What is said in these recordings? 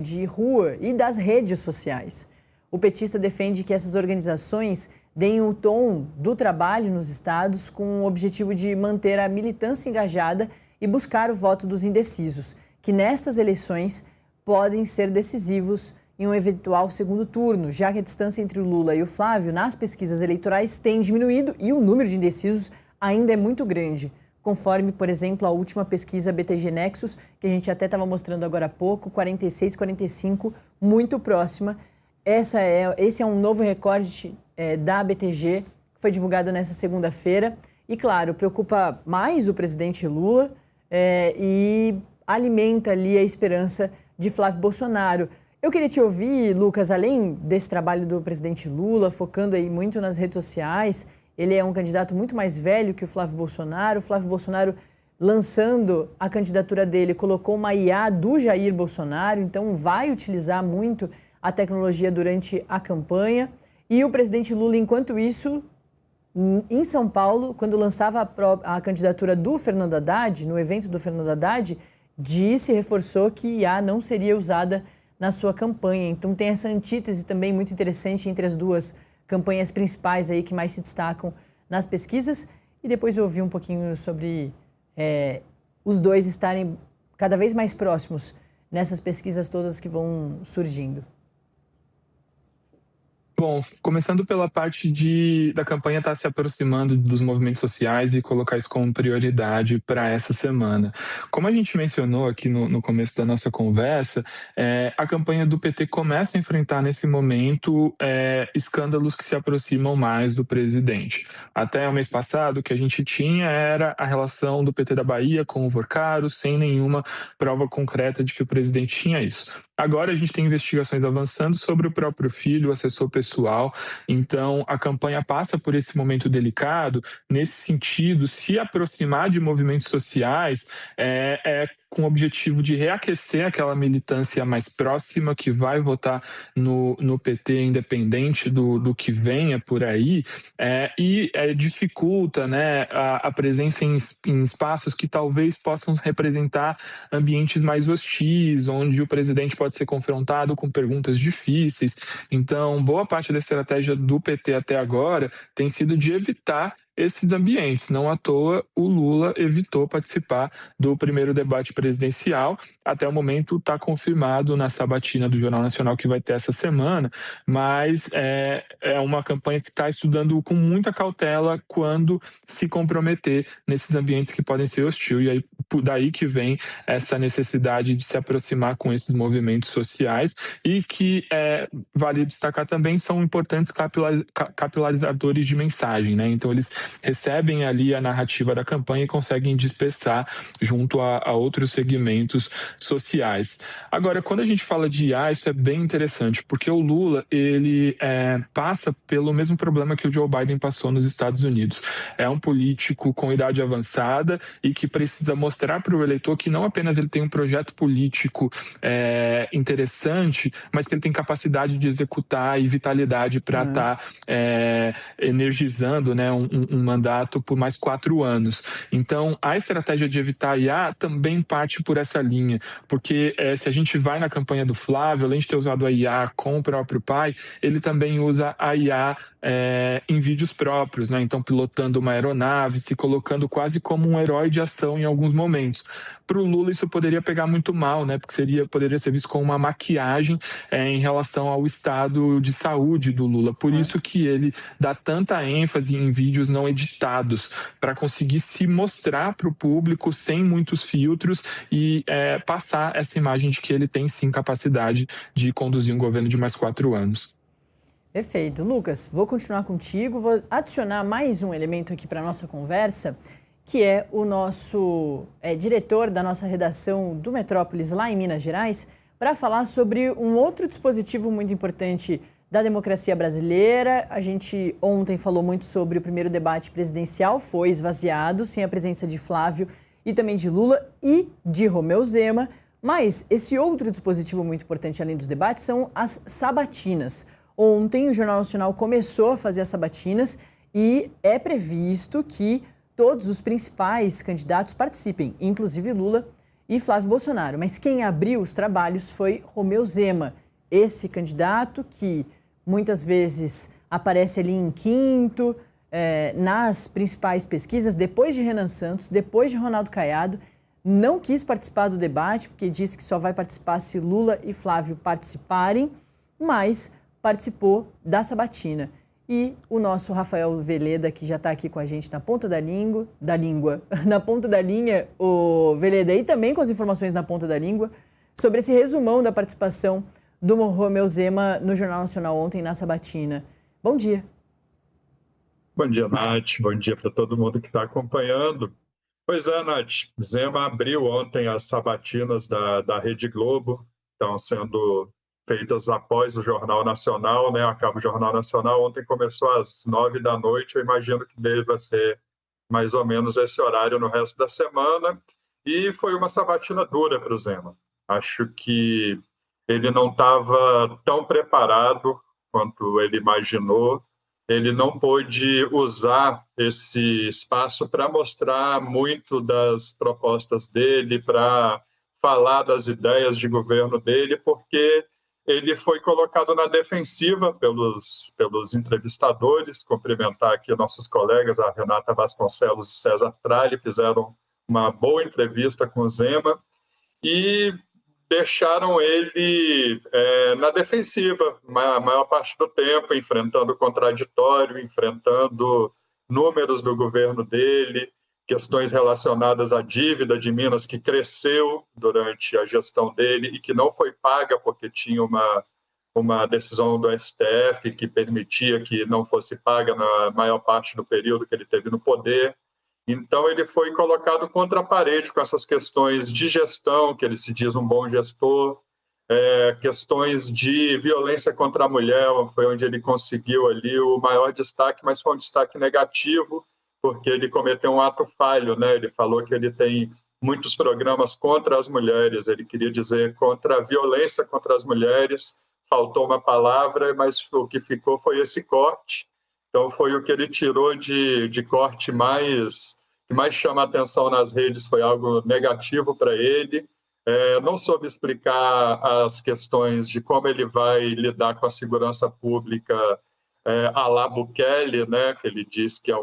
de rua e das redes sociais. O petista defende que essas organizações deem o tom do trabalho nos estados com o objetivo de manter a militância engajada e buscar o voto dos indecisos, que nestas eleições podem ser decisivos em um eventual segundo turno, já que a distância entre o Lula e o Flávio nas pesquisas eleitorais tem diminuído e o número de indecisos ainda é muito grande. Conforme, por exemplo, a última pesquisa BTG Nexus, que a gente até estava mostrando agora há pouco, 46-45, muito próxima. Esse é um novo recorde da BTG, que foi divulgado nessa segunda-feira. E, claro, preocupa mais o presidente Lula e alimenta ali a esperança de Flávio Bolsonaro. Eu queria te ouvir, Lucas, além desse trabalho do presidente Lula, focando aí muito nas redes sociais. Ele é um candidato muito mais velho que o Flávio Bolsonaro. O Flávio Bolsonaro, lançando a candidatura dele, colocou uma IA do Jair Bolsonaro, então vai utilizar muito a tecnologia durante a campanha. E o presidente Lula, enquanto isso, em São Paulo, quando lançava a candidatura do Fernando Haddad, no evento do Fernando Haddad, reforçou que IA não seria usada na sua campanha. Então tem essa antítese também muito interessante entre as duas campanhas principais aí que mais se destacam nas pesquisas. E depois eu ouvi um pouquinho sobre os dois estarem cada vez mais próximos nessas pesquisas todas que vão surgindo. Bom, começando pela parte da campanha estar se aproximando dos movimentos sociais e colocar isso como prioridade para essa semana. Como a gente mencionou aqui no começo da nossa conversa, a campanha do PT começa a enfrentar nesse momento escândalos que se aproximam mais do presidente. Até o mês passado, o que a gente tinha era a relação do PT da Bahia com o Vorcaro, sem nenhuma prova concreta de que o presidente tinha isso. Agora a gente tem investigações avançando sobre o próprio filho, o assessor pessoal. Então a campanha passa por esse momento delicado, nesse sentido, se aproximar de movimentos sociais com o objetivo de reaquecer aquela militância mais próxima que vai votar no PT, independente do que venha por aí, e dificulta, né, a presença em espaços que talvez possam representar ambientes mais hostis, onde o presidente pode ser confrontado com perguntas difíceis. Então, boa parte da estratégia do PT até agora tem sido de evitar esses ambientes. Não à toa, o Lula evitou participar do primeiro debate presidencial. Até o momento está confirmado na sabatina do Jornal Nacional que vai ter essa semana, mas é uma campanha que está estudando com muita cautela quando se comprometer nesses ambientes que podem ser hostis. E aí, daí que vem essa necessidade de se aproximar com esses movimentos sociais e que, vale destacar também, são importantes capilarizadores de mensagem, né? Então, eles recebem ali a narrativa da campanha e conseguem dispersar junto a outros segmentos sociais. Agora, quando a gente fala de IA, isso é bem interessante, porque o Lula, ele passa pelo mesmo problema que o Joe Biden passou nos Estados Unidos. É um político com idade avançada e que precisa mostrar para o eleitor que não apenas ele tem um projeto político interessante, mas que ele tem capacidade de executar e vitalidade para estar energizando, né, um mandato por mais 4 anos. Então, a estratégia de evitar a IA também parte por essa linha, porque se a gente vai na campanha do Flávio, além de ter usado a IA com o próprio pai, ele também usa a IA em vídeos próprios, né? Então, pilotando uma aeronave, se colocando quase como um herói de ação em alguns momentos. Para o Lula, isso poderia pegar muito mal, né? Porque poderia ser visto como uma maquiagem em relação ao estado de saúde do Lula. Por isso que ele dá tanta ênfase em vídeos não editados, para conseguir se mostrar para o público sem muitos filtros e passar essa imagem de que ele tem sim capacidade de conduzir um governo de mais 4 anos. Perfeito. Lucas, vou continuar contigo, vou adicionar mais um elemento aqui para a nossa conversa, que é o nosso diretor da nossa redação do Metrópolis, lá em Minas Gerais, para falar sobre um outro dispositivo muito importante da democracia brasileira. A gente ontem falou muito sobre o primeiro debate presidencial, foi esvaziado, sem a presença de Flávio e também de Lula e de Romeu Zema. Mas esse outro dispositivo muito importante, além dos debates, são as sabatinas. Ontem o Jornal Nacional começou a fazer as sabatinas e é previsto que todos os principais candidatos participem, inclusive Lula e Flávio Bolsonaro. Mas quem abriu os trabalhos foi Romeu Zema, esse candidato que muitas vezes aparece ali em quinto, nas principais pesquisas, depois de Renan Santos, depois de Ronaldo Caiado. Não quis participar do debate, porque disse que só vai participar se Lula e Flávio participarem, mas participou da sabatina. E o nosso Rafael Veleda, que já está aqui com a gente na ponta na ponta da linha, o Veleda, e também com as informações na ponta da língua, sobre esse resumão da participação do Romeu Zema no Jornal Nacional ontem na sabatina. Bom dia. Bom dia, Nath. Bom dia para todo mundo que está acompanhando. Pois é, Nath. Zema abriu ontem as sabatinas da Rede Globo, estão sendo feitas após o Jornal Nacional, né? Acaba o Jornal Nacional. Ontem começou às 9 da noite. Eu imagino que deva ser mais ou menos esse horário no resto da semana. E foi uma sabatina dura para o Zema. Acho que ele não estava tão preparado quanto ele imaginou. Ele não pôde usar esse espaço para mostrar muito das propostas dele, para falar das ideias de governo dele, porque ele foi colocado na defensiva pelos entrevistadores. Cumprimentar aqui nossos colegas, a Renata Vasconcelos e César Tralli, fizeram uma boa entrevista com o Zema e deixaram ele na defensiva a maior parte do tempo, enfrentando o contraditório, enfrentando números do governo dele, questões relacionadas à dívida de Minas, que cresceu durante a gestão dele e que não foi paga porque tinha uma decisão do STF que permitia que não fosse paga na maior parte do período que ele teve no poder. Então, ele foi colocado contra a parede com essas questões de gestão, que ele se diz um bom gestor, questões de violência contra a mulher, foi onde ele conseguiu ali o maior destaque, mas foi um destaque negativo, porque ele cometeu um ato falho, né? Ele falou que ele tem muitos programas contra as mulheres, ele queria dizer contra a violência contra as mulheres, faltou uma palavra, mas o que ficou foi esse corte. Então, foi o que ele tirou de corte que mais chama a atenção nas redes, foi algo negativo para ele. Não soube explicar as questões de como ele vai lidar com a segurança pública à la Bukele, né, que ele diz que é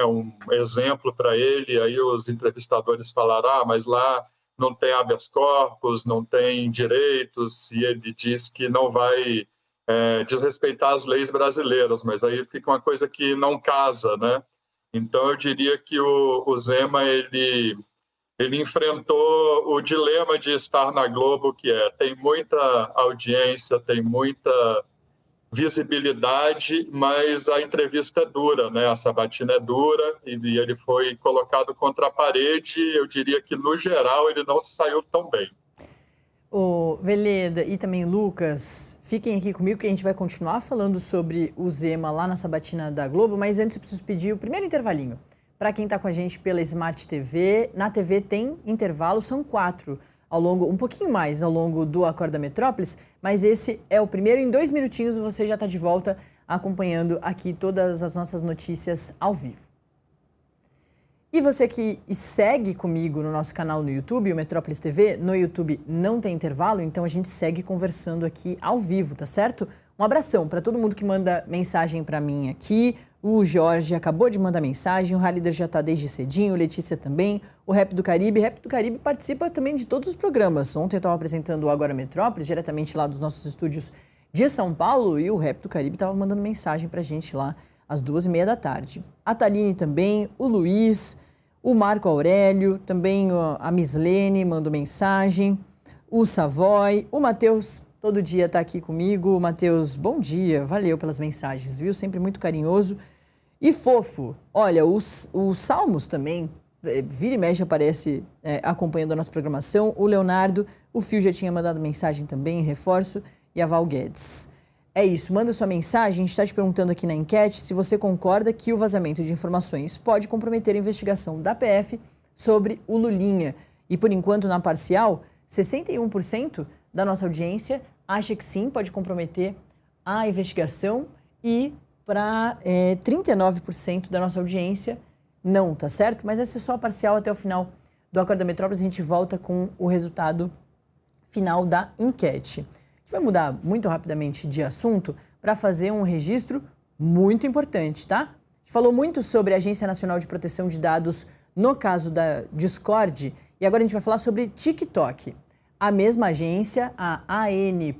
um exemplo para ele. Aí os entrevistadores falaram, mas lá não tem habeas corpus, não tem direitos, e ele diz que não vai desrespeitar as leis brasileiras, mas aí fica uma coisa que não casa, né? Então eu diria que o Zema ele enfrentou o dilema de estar na Globo, que tem muita audiência, tem muita visibilidade, mas a entrevista é dura, né? A sabatina é dura e ele foi colocado contra a parede. Eu diria que, no geral, ele não saiu tão bem. O Veleda e também Lucas, fiquem aqui comigo que a gente vai continuar falando sobre o Zema lá na sabatina da Globo, mas antes eu preciso pedir o primeiro intervalinho. Para quem está com a gente pela Smart TV, na TV tem intervalo, são 4 um pouquinho mais ao longo do Acorda Metrópolis, mas esse é o primeiro. Em 2 minutinhos você já está de volta acompanhando aqui todas as nossas notícias ao vivo. E você que segue comigo no nosso canal no YouTube, o Metrópolis TV, no YouTube não tem intervalo, então a gente segue conversando aqui ao vivo, tá certo? Um abração para todo mundo que manda mensagem para mim aqui. O Jorge acabou de mandar mensagem, o Halider já está desde cedinho, Letícia também, o Rap do Caribe. Rap do Caribe participa também de todos os programas. Ontem eu estava apresentando o Agora Metrópolis, diretamente lá dos nossos estúdios de São Paulo, e o Rap do Caribe estava mandando mensagem para a gente lá às 2h30 da tarde. A Taline também, o Luiz, o Marco Aurélio, também a Mislene mandou mensagem, o Savoy, o Matheus todo dia está aqui comigo. Matheus, bom dia, valeu pelas mensagens, viu? Sempre muito carinhoso e fofo. Olha, os Salmos também, vira e mexe aparece acompanhando a nossa programação. O Leonardo, o Fio já tinha mandado mensagem também, reforço, e a Val Guedes. É isso, manda sua mensagem. A gente está te perguntando aqui na enquete se você concorda que o vazamento de informações pode comprometer a investigação da PF sobre o Lulinha. E por enquanto, na parcial, 61% da nossa audiência acha que sim, pode comprometer a investigação, e para 39% da nossa audiência não, tá certo? Mas essa é só a parcial até o final do do Acorda Metrópolis, a gente volta com o resultado final da enquete. A gente vai mudar muito rapidamente de assunto para fazer um registro muito importante, tá? A gente falou muito sobre a Agência Nacional de Proteção de Dados no caso da Discord e agora a gente vai falar sobre TikTok. A mesma agência, a ANP,